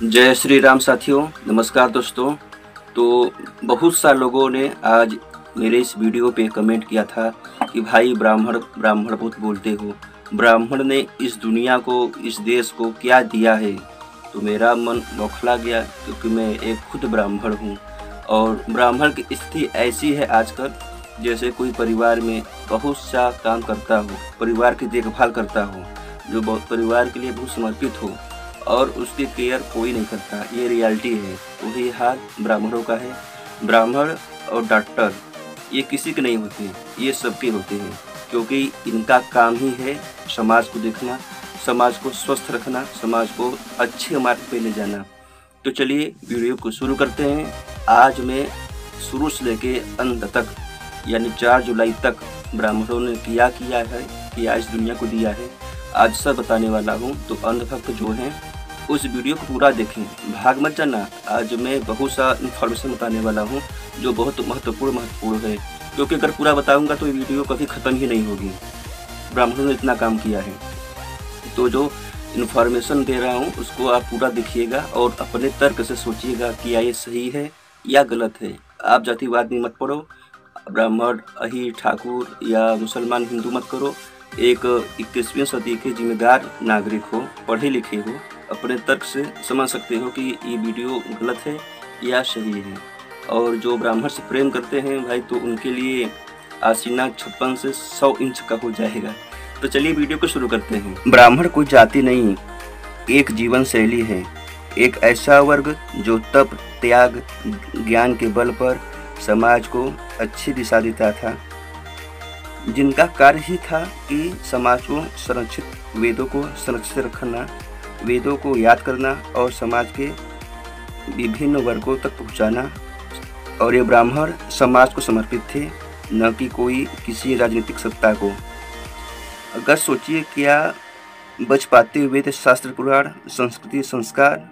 जय श्री राम साथियों, नमस्कार दोस्तों। तो बहुत सा लोगों ने आज मेरे इस वीडियो पे कमेंट किया था कि भाई ब्राह्मण ब्राह्मण बहुत बोलते हो, ब्राह्मण ने इस दुनिया को, इस देश को क्या दिया है। तो मेरा मन बौखला गया क्योंकि मैं एक खुद ब्राह्मण हूँ और ब्राह्मण की स्थिति ऐसी है आजकल जैसे कोई परिवार में बहुत सा काम करता हो, परिवार की देखभाल करता हो, जो परिवार के लिए बहुत समर्पित हो और उसकी केयर कोई नहीं करता। ये रियलिटी है। वही हाल ब्राह्मणों का है। ब्राह्मण और डॉक्टर ये किसी के नहीं होते, ये सबके होते हैं क्योंकि इनका काम ही है समाज को देखना, समाज को स्वस्थ रखना, समाज को अच्छे मार्ग पे ले जाना। तो चलिए वीडियो को शुरू करते हैं। आज मैं शुरू से लेके अंत तक यानी 4 जुलाई तक ब्राह्मणों ने क्या है, क्या इस दुनिया को दिया है, आज सब बताने वाला हूँ। तो अंध भक्त जो हैं उस वीडियो को पूरा देखें, भाग मत जाना। आज मैं बहुत सा इन्फॉर्मेशन बताने वाला हूँ जो बहुत महत्वपूर्ण है, क्योंकि अगर पूरा बताऊंगा तो ये वीडियो कभी ख़त्म ही नहीं होगी। ब्राह्मणों ने इतना काम किया है, तो जो इन्फॉर्मेशन दे रहा हूँ उसको आप पूरा देखिएगा और अपने तर्क से सोचिएगा कि क्या ये सही है या गलत है। आप जातिवाद में मत पड़ो, ब्राह्मण, अहीर, ठाकुर या मुसलमान, हिंदू मत करो। एक 21वीं सदी के जिम्मेदार नागरिक हो, पढ़े लिखे हो, अपने तर्क से समझ सकते हो कि ये वीडियो गलत है या सही है। और जो ब्राह्मण से प्रेम करते हैं भाई, तो उनके लिए आसीना 56 से 100 इंच का हो जाएगा। तो चलिए वीडियो को शुरू करते हैं। ब्राह्मण कोई जाति नहीं, एक जीवन शैली है, एक ऐसा वर्ग जो तप, त्याग, ज्ञान के बल पर समाज को अच्छी दिशा देता था, जिनका कार्य ही था कि समाज को संरक्षित, वेदों को संरक्षित रखना, वेदों को याद करना और समाज के विभिन्न वर्गों तक पहुंचाना। और ये ब्राह्मण समाज को समर्पित थे, न कि कोई किसी राजनीतिक सत्ता को। अगर सोचिए क्या बच पाते वेद, शास्त्र, पुराण, संस्कृति, संस्कार।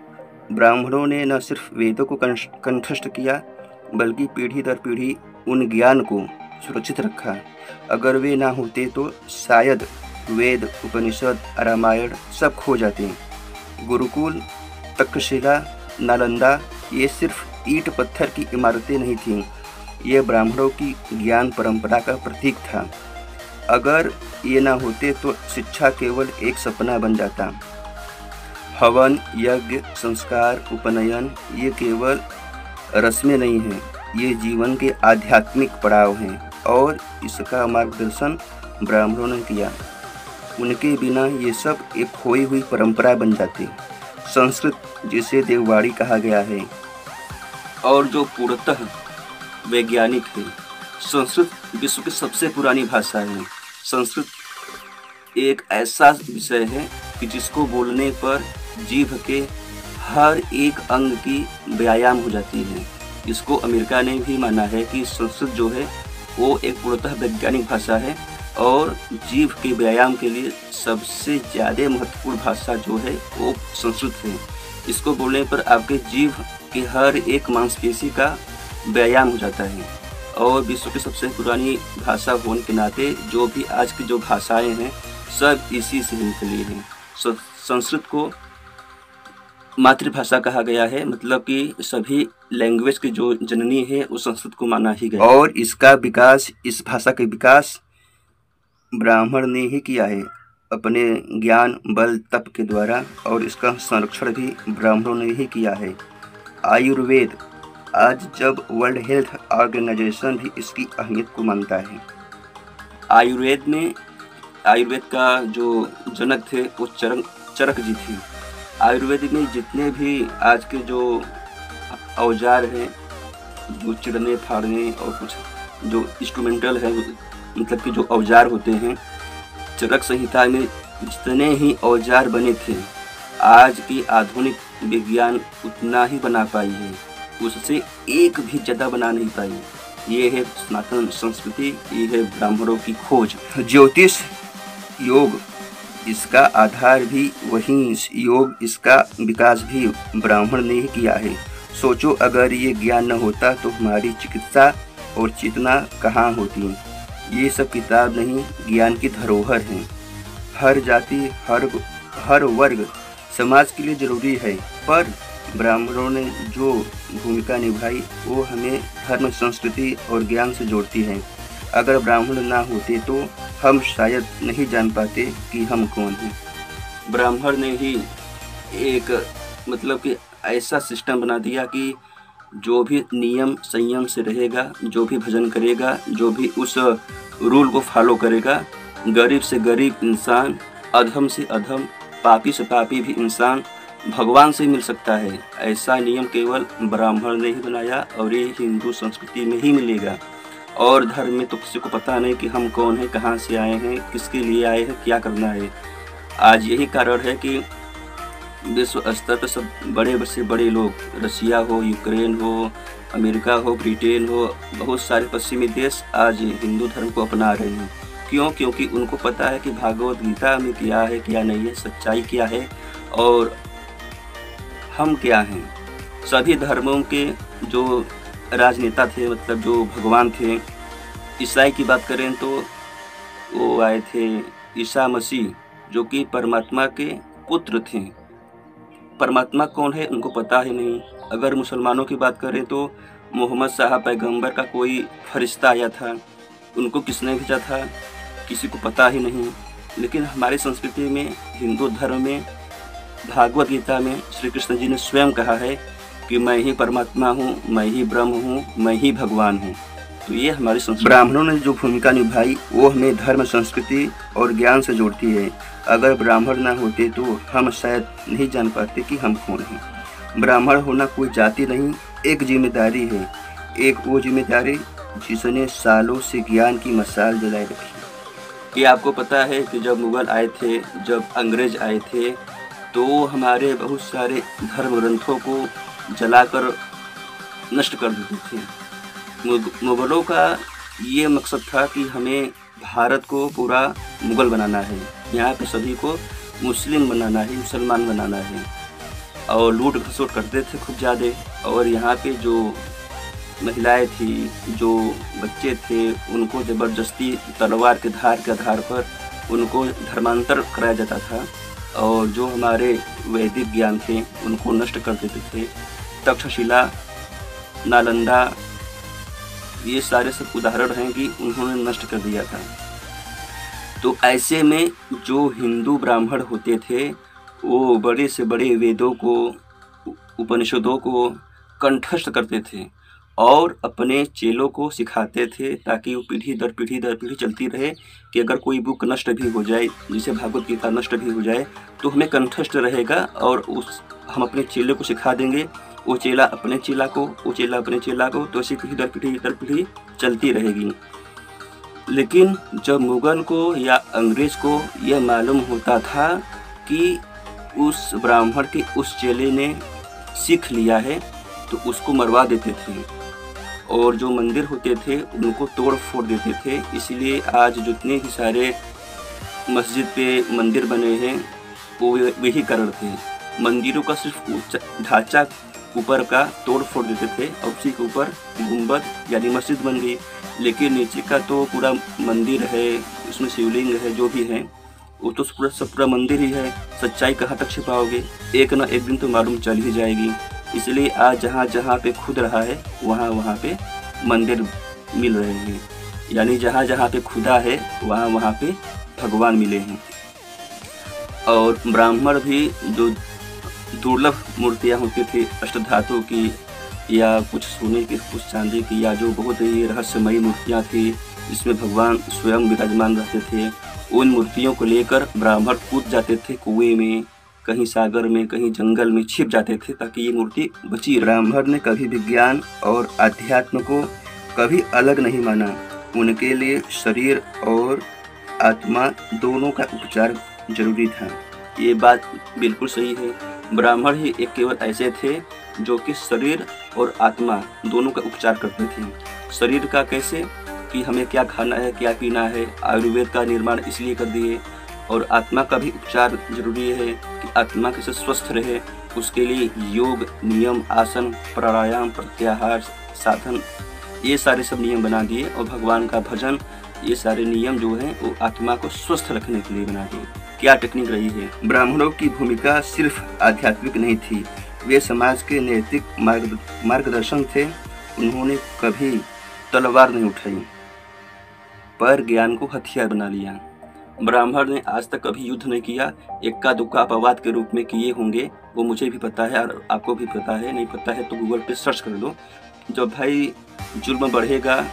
ब्राह्मणों ने न सिर्फ वेदों को कंठस्थ किया बल्कि पीढ़ी दर पीढ़ी उन ज्ञान को सुरक्षित रखा। अगर वे ना होते तो शायद वेद, उपनिषद, रामायण सब खो जाते। गुरुकुल, तक्षशिला, नालंदा ये सिर्फ ईंट पत्थर की इमारतें नहीं थीं, ये ब्राह्मणों की ज्ञान परंपरा का प्रतीक था। अगर ये ना होते तो शिक्षा केवल एक सपना बन जाता। हवन, यज्ञ, संस्कार, उपनयन ये केवल रस्में नहीं हैं, ये जीवन के आध्यात्मिक पड़ाव हैं और इसका मार्गदर्शन ब्राह्मणों ने किया। उनके बिना ये सब एक खोई हुई परंपरा बन जाती। संस्कृत, जिसे देववाणी कहा गया है और जो पूर्णतः वैज्ञानिक है, संस्कृत विश्व की सबसे पुरानी भाषा है। संस्कृत एक ऐसा विषय है कि जिसको बोलने पर जीभ के हर एक अंग की व्यायाम हो जाती है। इसको अमेरिका ने भी माना है कि संस्कृत जो है वो एक पूर्णतः वैज्ञानिक भाषा है और जीभ के व्यायाम के लिए सबसे ज़्यादा महत्वपूर्ण भाषा जो है वो संस्कृत है। इसको बोलने पर आपके जीभ के हर एक मांसपेशी का व्यायाम हो जाता है और विश्व की सबसे पुरानी भाषा होने के नाते जो भी आज की जो भाषाएं हैं सब इसी से निकली हैं। संस्कृत को मातृभाषा कहा गया है, मतलब कि सभी लैंग्वेज की जो जननी है उस संस्कृत को माना ही गया। और इसका विकास, इस भाषा के विकास ब्राह्मण ने ही किया है अपने ज्ञान, बल, तप के द्वारा, और इसका संरक्षण भी ब्राह्मणों ने ही किया है। आयुर्वेद, आज जब वर्ल्ड हेल्थ ऑर्गेनाइजेशन भी इसकी अहमियत को मानता है। आयुर्वेद का जो जनक थे वो चरक जी थे। आयुर्वेद में जितने भी आज के जो औजार हैं, जो चिड़ने, फाड़ने और कुछ जो इंस्ट्रूमेंटल है, मतलब कि जो औजार होते हैं, चरक संहिता में जितने ही औजार बने थे आज की आधुनिक विज्ञान उतना ही बना पाई है, उससे एक भी ज़्यादा बना नहीं पाई। ये है सनातन संस्कृति, ये है ब्राह्मणों की खोज। ज्योतिष, योग, इसका आधार भी वही योग, इसका विकास भी ब्राह्मण ने ही किया है। सोचो अगर ये ज्ञान न होता तो हमारी चिकित्सा और चेतना कहाँ होती। ये सब किताब नहीं, ज्ञान की धरोहर हैं। हर जाति, हर वर्ग समाज के लिए जरूरी है, पर ब्राह्मणों ने जो भूमिका निभाई वो हमें धर्म, संस्कृति और ज्ञान से जोड़ती है। अगर ब्राह्मण ना होते तो हम शायद नहीं जान पाते कि हम कौन हैं। ब्राह्मण ने ही एक मतलब कि ऐसा सिस्टम बना दिया कि जो भी नियम संयम से रहेगा, जो भी भजन करेगा, जो भी उस रूल को फॉलो करेगा, गरीब से गरीब इंसान, अधम से अधम, पापी से पापी भी इंसान भगवान से मिल सकता है। ऐसा नियम केवल ब्राह्मण ने ही बनाया और ये हिंदू संस्कृति में ही मिलेगा। और धर्म में तो किसी को पता नहीं कि हम कौन हैं, कहाँ से आए हैं, किसके लिए आए हैं, क्या करना है। आज यही कारण है कि विश्व स्तर पर सब बड़े से बड़े लोग, रसिया हो, यूक्रेन हो, अमेरिका हो, ब्रिटेन हो, बहुत सारे पश्चिमी देश आज हिंदू धर्म को अपना रहे हैं। क्यों? क्योंकि उनको पता है कि भागवत गीता में क्या है, क्या नहीं है, सच्चाई क्या है और हम क्या हैं। सभी धर्मों के जो राजनेता थे, मतलब जो भगवान थे, ईसाई की बात करें तो वो आए थे ईसा मसीह, जो कि परमात्मा के पुत्र थे। परमात्मा कौन है उनको पता ही नहीं। अगर मुसलमानों की बात करें तो मोहम्मद साहब पैगंबर का कोई फरिश्ता आया था, उनको किसने भेजा था किसी को पता ही नहीं। लेकिन हमारी संस्कृति में, हिंदू धर्म में, भागवत गीता में श्री कृष्ण जी ने स्वयं कहा है कि मैं ही परमात्मा हूँ, मैं ही ब्रह्म हूँ, मैं ही भगवान हूँ। तो ये हमारी संस्कृति। ब्राह्मणों ने जो भूमिका निभाई वो हमें धर्म, संस्कृति और ज्ञान से जोड़ती है। अगर ब्राह्मण ना होते तो हम शायद नहीं जान पाते कि हम कौन हैं। ब्राह्मण होना कोई जाति नहीं, एक जिम्मेदारी है। एक वो जिम्मेदारी जिसने सालों से ज्ञान की मशाल जलाए रखी। ये आपको पता है कि जब मुगल आए थे, जब अंग्रेज आए थे, तो हमारे बहुत सारे धर्म ग्रंथों को जलाकर नष्ट कर देते थे। मुगलों का ये मकसद था कि हमें भारत को पूरा मुगल बनाना है, यहाँ पे सभी को मुस्लिम बनाना है, मुसलमान बनाना है। और लूट खसोट करते थे खूब ज़्यादा। और यहाँ पे जो महिलाएं थी, जो बच्चे थे, उनको ज़बरदस्ती तलवार के धार के आधार पर उनको धर्मांतर कराया जाता था। और जो हमारे वैदिक ज्ञान थे उनको नष्ट कर देते थे। तक्षशिला, नालंदा, ये सारे सब उदाहरण हैं कि उन्होंने नष्ट कर दिया था। तो ऐसे में जो हिंदू ब्राह्मण होते थे वो बड़े से बड़े वेदों को, उपनिषदों को कंठस्थ करते थे और अपने चेलों को सिखाते थे, ताकि वो पीढ़ी दर पीढ़ी चलती रहे कि अगर कोई बुक नष्ट भी हो जाए, जैसे भागवत गीता नष्ट भी हो जाए, तो हमें कंठस्थ रहेगा और हम अपने चेले को सिखा देंगे, वो चेला अपने चेला को, वो चेला अपने चेला को, तो ऐसी पीढ़ी दर पीढ़ी चलती रहेगी। लेकिन जब मुगल को या अंग्रेज को यह मालूम होता था कि उस ब्राह्मण के उस चेले ने सीख लिया है, तो उसको मरवा देते थे और जो मंदिर होते थे उनको तोड़ फोड़ देते थे। इसलिए आज जितने ही सारे मस्जिद पे मंदिर बने हैं वो वही कारण थे। मंदिरों का सिर्फ ढांचा ऊपर का तोड़ फोड़ देते थे और उसी के ऊपर गुंबद यानी मस्जिद बन गई, लेकिन नीचे का तो पूरा मंदिर है, उसमें शिवलिंग है, जो भी है वो तो पूरा मंदिर ही है। सच्चाई कहाँ तक छिपाओगे? एक ना एक दिन तो मालूम चल ही जाएगी। इसलिए आज जहाँ पे खुद रहा है वहाँ पे मंदिर मिल रहे हैं, यानी जहाँ पे खुदा है वहाँ पे भगवान मिले हैं। और ब्राह्मण भी जो दुर्लभ मूर्तियाँ होती थी अष्टधातु की या कुछ सोने की, कुछ चांदी की, या जो बहुत ही रहस्यमयी मूर्तियाँ थी जिसमें भगवान स्वयं विराजमान रहते थे, उन मूर्तियों को लेकर ब्राह्मण कूद जाते थे कुएं में, कहीं सागर में, कहीं जंगल में छिप जाते थे ताकि ये मूर्ति बची। ब्राह्मण ने कभी विज्ञान और अध्यात्म को कभी अलग नहीं माना। उनके लिए शरीर और आत्मा दोनों का उपचार जरूरी था। ये बात बिल्कुल सही है। ब्राह्मण ही एक केवल ऐसे थे जो कि शरीर और आत्मा दोनों का उपचार करते थे। शरीर का कैसे कि हमें क्या खाना है, क्या पीना है, आयुर्वेद का निर्माण इसलिए कर दिए। और आत्मा का भी उपचार जरूरी है कि आत्मा कैसे स्वस्थ रहे, उसके लिए योग, नियम, आसन, प्राणायाम, प्रत्याहार, साधन, ये सारे सब नियम बना दिए। और भगवान का भजन, ये सारे नियम जो हैं वो आत्मा को स्वस्थ रखने के लिए बना दिए। क्या टेक्निक रही है। ब्राह्मणों की भूमिका सिर्फ आध्यात्मिक नहीं थी, वे समाज के नैतिक मार्गदर्शन थे। उन्होंने कभी तलवार नहीं उठाई पर ज्ञान को हथियार बना लिया। ब्राह्मण ने आज तक कभी युद्ध नहीं किया, इक्का दुक्का अपवाद के रूप में किए होंगे, वो मुझे भी पता है और आपको भी पता है। नहीं पता है तो गूगल पे सर्च कर लो। जब भाई जुल्म बढ़ेगा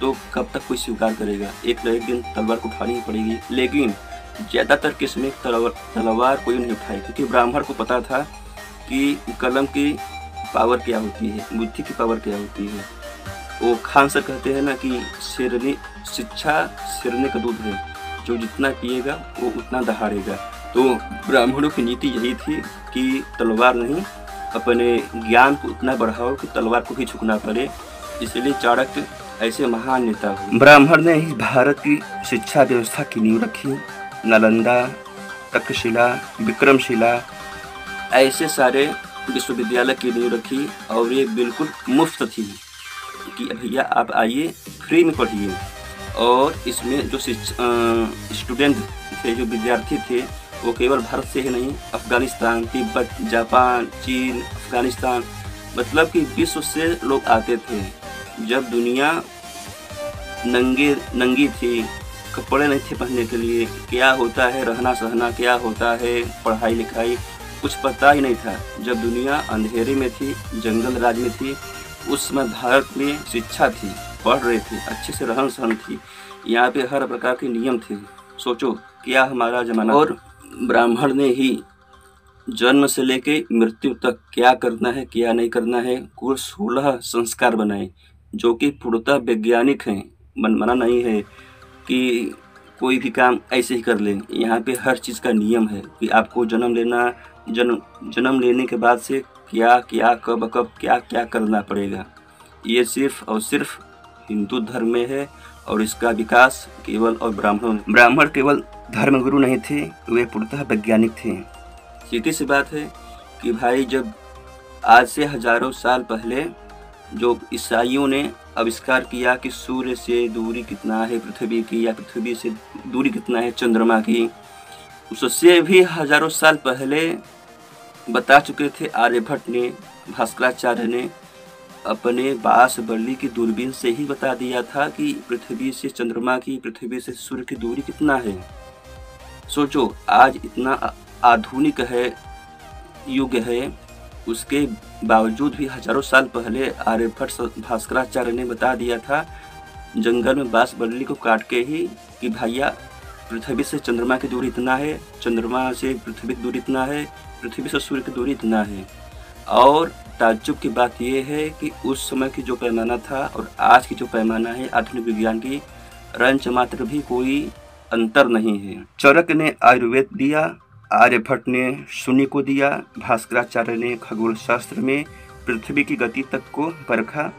तो कब तक कोई स्वीकार करेगा, एक न एक दिन तलवार को उठानी ही पड़ेगी। लेकिन ज़्यादातर केस में तलवार कोई नहीं उठाए, क्योंकि ब्राह्मण को पता था कि कलम की पावर क्या होती है, बुद्धि की पावर क्या होती है। वो खान सर कहते हैं ना कि शिक्षा शेरनी का दूध है, जो जितना पिएगा वो उतना दहाड़ेगा। तो ब्राह्मणों की नीति यही थी कि तलवार नहीं, अपने ज्ञान को उतना बढ़ाओ कि तलवार को भी झुकना पड़े। इसलिए चाणक्य ऐसे महान नेता हुए। ब्राह्मण ने ही भारत की शिक्षा व्यवस्था की नींव रखी। नालंदा, तक्षशिला, विक्रमशिला ऐसे सारे विश्वविद्यालय की नींव रखी और ये बिल्कुल मुफ्त थी कि भैया आप आइए, फ्री में पढ़िए। और इसमें जो स्टूडेंट थे, जो विद्यार्थी थे, वो केवल भारत से ही नहीं, अफगानिस्तान, तिब्बत, जापान, चीन, अफगानिस्तान, मतलब कि विश्व से लोग आते थे। जब दुनिया नंगी थी, कपड़े नहीं थे पहनने के लिए, क्या होता है रहना सहना, क्या होता है पढ़ाई लिखाई, कुछ पता ही नहीं था। जब दुनिया अंधेरे में थी, जंगल राज में थी, उस समय भारत में शिक्षा थी, पढ़ रहे थे, अच्छे से रहन सहन थी, यहाँ पे हर प्रकार के नियम थे। सोचो क्या हमारा जमाना। और ब्राह्मण ने ही जन्म से लेके मृत्यु तक क्या करना है क्या नहीं करना है, कुल 16 संस्कार बनाए, जो कि पूर्णतः वैज्ञानिक हैं। मनमाना नहीं है कि कोई भी काम ऐसे ही कर लें। यहाँ पे हर चीज़ का नियम है कि आपको जन्म लेने के बाद से क्या क्या कब क्या क्या करना पड़ेगा। ये सिर्फ और सिर्फ हिंदू धर्म में है और इसका विकास केवल और ब्राह्मण केवल धर्मगुरु नहीं थे, वे पूर्णतः वैज्ञानिक थे। सीधी सी बात है कि भाई जब आज से हजारों साल पहले जो ईसाइयों ने आविष्कार किया कि सूर्य से दूरी कितना है पृथ्वी की, या पृथ्वी से दूरी कितना है चंद्रमा की, उससे भी हजारों साल पहले बता चुके थे आर्यभट्ट ने, भास्कराचार्य ने अपने बांसबेली की दूरबीन से ही बता दिया था कि पृथ्वी से चंद्रमा की, पृथ्वी से सूर्य की दूरी कितना है। सोचो आज इतना आधुनिक है युग है, उसके बावजूद भी हजारों साल पहले आर्यभट्ट भास्कराचार्य ने बता दिया था जंगल में बांसबेली को काट के ही कि भैया पृथ्वी से चंद्रमा की दूरी इतना है, चंद्रमा से पृथ्वी की दूरी इतना है, पृथ्वी से सूर्य की दूरी इतना है। और ताज्जुब की बात यह है कि उस समय की जो पैमाना था और आज की जो पैमाना है आधुनिक विज्ञान की, रंच मात्र भी कोई अंतर नहीं है। चाणक्य ने आयुर्वेद दिया, आर्यभट्ट ने शून्य को दिया, भास्कराचार्य ने खगोल शास्त्र में पृथ्वी की गति तक को परखा,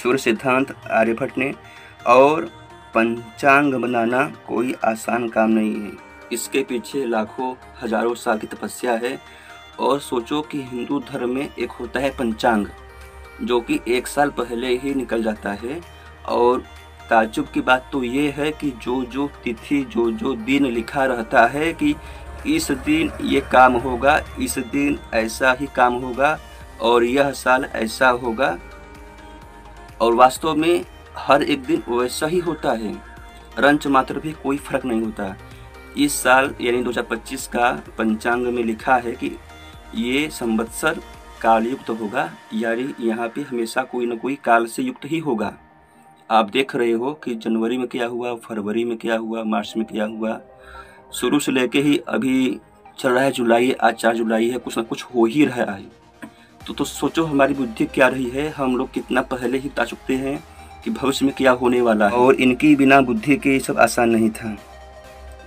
सूर्य सिद्धांत आर्यभट्ट ने। और पंचांग बनाना कोई आसान काम नहीं है, इसके पीछे लाखों हजारों साल की तपस्या है। और सोचो कि हिंदू धर्म में एक होता है पंचांग, जो कि 1 साल पहले ही निकल जाता है। और ताज्जुब की बात तो ये है कि जो जो तिथि, जो जो दिन लिखा रहता है कि इस दिन ये काम होगा, इस दिन ऐसा ही काम होगा और यह साल ऐसा होगा, और वास्तव में हर एक दिन वैसा ही होता है, रंच मात्र भी कोई फर्क नहीं होता। इस साल यानी 2025 का पंचांग में लिखा है कि ये संवत्सर काल युक्त होगा, यानी यहाँ पे हमेशा कोई न कोई काल से युक्त ही होगा। आप देख रहे हो कि जनवरी में क्या हुआ, फरवरी में क्या हुआ, मार्च में क्या हुआ, शुरू से लेके ही अभी चल रहा है जुलाई, आज 4 जुलाई है, कुछ न कुछ हो ही रहा है। तो सोचो हमारी बुद्धि क्या रही है, हम लोग कितना पहले ही बता चुकते हैं कि भविष्य में क्या होने वाला है। और इनकी बिना बुद्धि के ये सब आसान नहीं था।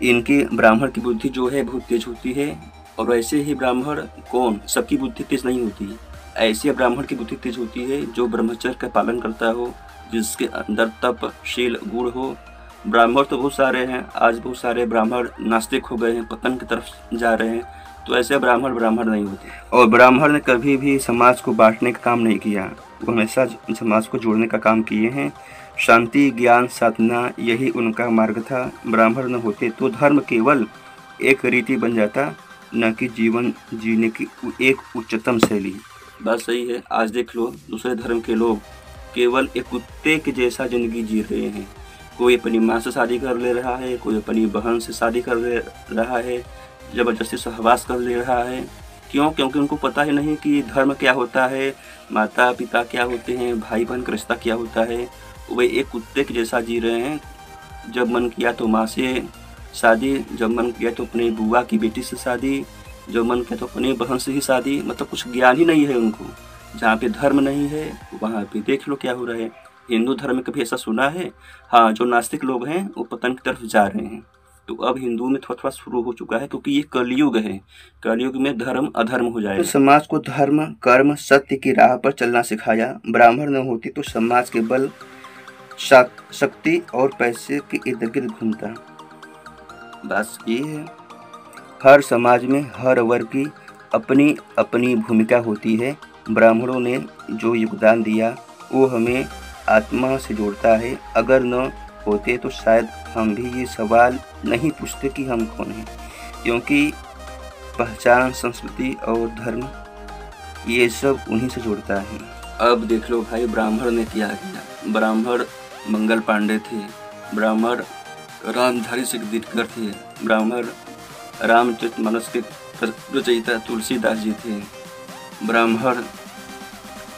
इनकी ब्राह्मण की बुद्धि जो है बहुत तेज होती है, और वैसे ही ब्राह्मण कौन, सबकी बुद्धि तेज नहीं होती। ऐसे ब्राह्मण की बुद्धि तेज होती है जो ब्रह्मचर्य का पालन करता हो, जिसके अंदर तप शील गुण हो। ब्राह्मण तो बहुत सारे हैं, आज बहुत सारे ब्राह्मण नास्तिक हो गए हैं, पतन की तरफ जा रहे हैं, तो ऐसे ब्राह्मण नहीं होते। और ब्राह्मण ने कभी भी समाज को बांटने का काम नहीं किया, वो हमेशा समाज को जोड़ने का काम किए हैं। शांति, ज्ञान, साधना यही उनका मार्ग था। ब्राह्मण न होते तो धर्म केवल एक रीति बन जाता न कि जीवन जीने की एक उच्चतम शैली। बात सही है। आज देख लो दूसरे धर्म के लोग केवल एक कुत्ते के जैसा ज़िंदगी जी रहे हैं। कोई अपनी माँ से शादी कर ले रहा है, कोई अपनी बहन से शादी कर ले रहा है, ज़बरदस्ती सहवास कर ले रहा है। क्यों? क्योंकि उनको पता ही नहीं कि धर्म क्या होता है, माता पिता क्या होते हैं, भाई बहन का रिश्ता क्या होता है। वे एक कुत्ते के जैसा जी रहे हैं। जब मन किया तो माँ से शादी, जब मन किया तो अपने बुआ की बेटी से शादी, जब मन किया तो अपनी बहन से ही शादी। मतलब कुछ ज्ञान ही नहीं है उनको। जहाँ पे धर्म नहीं है वहाँ पे देख लो क्या हो रहा है। हिंदू धर्म में कभी ऐसा सुना है? हाँ, जो नास्तिक लोग हैं वो पतन की तरफ जा रहे हैं। तो अब हिंदू में थोड़ा थोड़ा शुरू हो चुका है, क्योंकि ये कलयुग है। कलयुग में धर्म अधर्म हो जाएगा। तो समाज को धर्म, कर्म, सत्य की राह पर चलना सिखाया। ब्राह्मण न होती तो समाज के बल, शक्ति और पैसे के इर्द गिर्द घूमता। बस ये है, हर समाज में हर वर्ग की अपनी अपनी भूमिका होती है। ब्राह्मणों ने जो योगदान दिया वो हमें आत्मा से जोड़ता है। अगर न होते तो शायद हम भी ये सवाल नहीं पूछते कि हम कौन हैं, क्योंकि पहचान, संस्कृति और धर्म ये सब उन्हीं से जोड़ता है। अब देख लो भाई, ब्राह्मण ने क्या किया। ब्राह्मण मंगल पांडे थे, ब्राह्मण रामधारी सिकदीकर थे, ब्राह्मण रामचरितमानस के रचयिता तुलसीदास जी थे। ब्राह्मण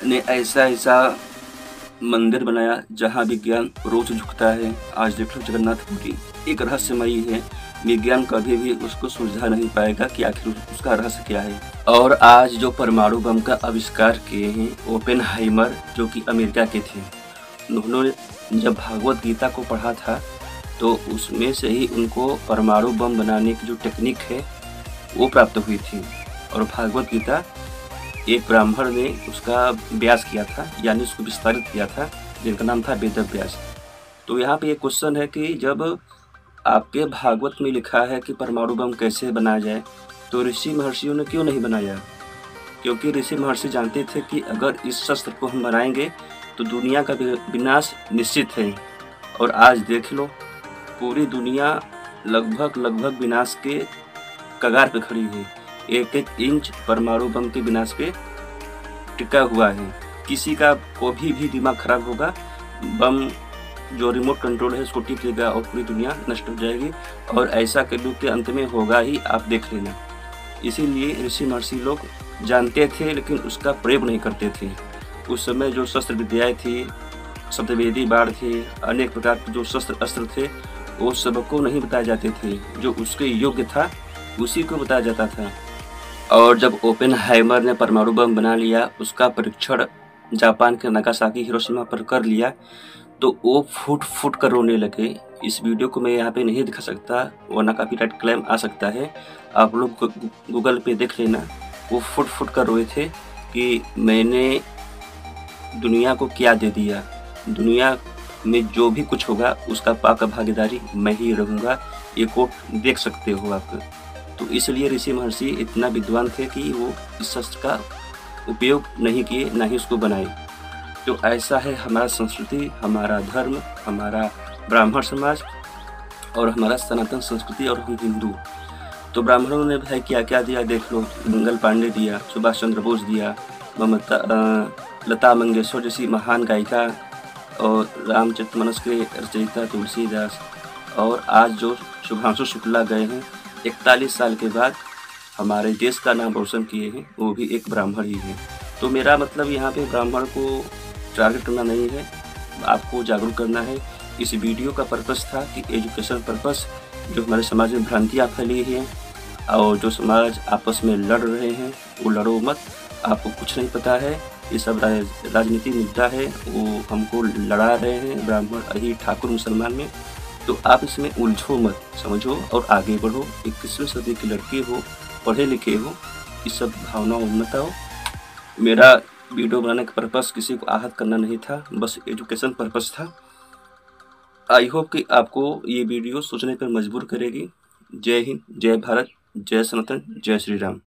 ने ऐसा मंदिर बनाया जहाँ विज्ञान रोज झुकता है। आज देख लो जगन्नाथपुरी एक रहस्यमयी है। विज्ञान कभी भी उसको सुलझा नहीं पाएगा कि आखिर उसका रहस्य क्या है। और आज जो परमाणु बम का आविष्कार किए हैं ओपेनहाइमर, जो कि अमेरिका के थे, उन्होंने जब भागवत गीता को पढ़ा था तो उसमें से ही उनको परमाणु बम बनाने की जो टेक्निक है वो प्राप्त हुई थी। और भागवत गीता एक ब्राह्मण ने उसका व्यास किया था, यानी उसको विस्तारित किया था, जिनका नाम था वेद व्यास। तो यहाँ पे एक क्वेश्चन है कि जब आपके भागवत में लिखा है कि परमाणु बम कैसे बनाया जाए, तो ऋषि महर्षियों ने क्यों नहीं बनाया? क्योंकि ऋषि महर्षि जानते थे कि अगर इस शस्त्र को हम बनाएंगे तो दुनिया का विनाश निश्चित है। और आज देख लो पूरी दुनिया लगभग विनाश के कगार पे खड़ी है। एक एक इंच परमाणु बम के विनाश पे टिका हुआ है। किसी का कभी भी दिमाग खराब होगा, बम जो रिमोट कंट्रोल है उसको टिकेगा और पूरी दुनिया नष्ट हो जाएगी। और ऐसा कलयुग के अंत में होगा ही, आप देख लेना। इसीलिए ऋषि महर्षि लोग जानते थे लेकिन उसका प्रयोग नहीं करते थे। उस समय जो शस्त्र विद्याएँ थी, सप्तवेदी बाण थे, अनेक प्रकार के जो शस्त्र अस्त्र थे, वो सबको नहीं बताए जाते थे। जो उसके योग्य था उसी को बताया जाता था। और जब ओपेनहाइमर ने परमाणु बम बना लिया, उसका परीक्षण जापान के नागासाकी, हिरोशिमा पर कर लिया, तो वो फुट फुट कर रोने लगे। इस वीडियो को मैं यहाँ पे नहीं दिखा सकता वरना कॉपीराइट क्लेम आ सकता है। आप लोग गूगल पे देख लेना। वो फुट फुट कर रोए थे कि मैंने दुनिया को क्या दे दिया, दुनिया में जो भी कुछ होगा उसका पाका भागीदारी मैं ही रहूँगा। ये कोट देख सकते हो आप। तो इसलिए ऋषि महर्षि इतना विद्वान थे कि वो इस शस्त्र का उपयोग नहीं किए, ना ही उसको बनाए। तो ऐसा है हमारा संस्कृति, हमारा धर्म, हमारा ब्राह्मण समाज और हमारा सनातन संस्कृति और हम हिंदू। तो ब्राह्मणों ने भाई क्या क्या दिया देख लो। मंगल पांडे दिया, सुभाष चंद्र बोस दिया, लता मंगेशकर जैसी महान गायिका, और रामचरितमानस के रचयिता तुलसीदास। और आज जो शुभांशु शुक्ला गए हैं 41 साल के बाद हमारे देश का नाम रोशन किए हैं, वो भी एक ब्राह्मण ही है। तो मेरा मतलब यहाँ पे ब्राह्मण को टारगेट करना नहीं है, आपको जागरूक करना है। इस वीडियो का पर्पस था कि एजुकेशन पर्पस, जो हमारे समाज में भ्रांतियाँ फैली हैं और जो समाज आपस में लड़ रहे हैं वो लड़ो मत। आपको कुछ नहीं पता है, ये सब राजनीति मुद्दा है, वो हमको लड़ा रहे हैं ब्राह्मण, अही, ठाकुर, मुसलमान में। तो आप इसमें उलझो मत, समझो और आगे बढ़ो। 21वीं सदी के लड़के हो, पढ़े लिखे हो, इस सब भावनाओं में मत आओ। मेरा वीडियो बनाने का पर्पस किसी को आहत करना नहीं था, बस एजुकेशन पर्पस था। आई होप कि आपको ये वीडियो सोचने पर मजबूर करेगी। जय हिंद, जय भारत, जय सनातन, जय श्री राम।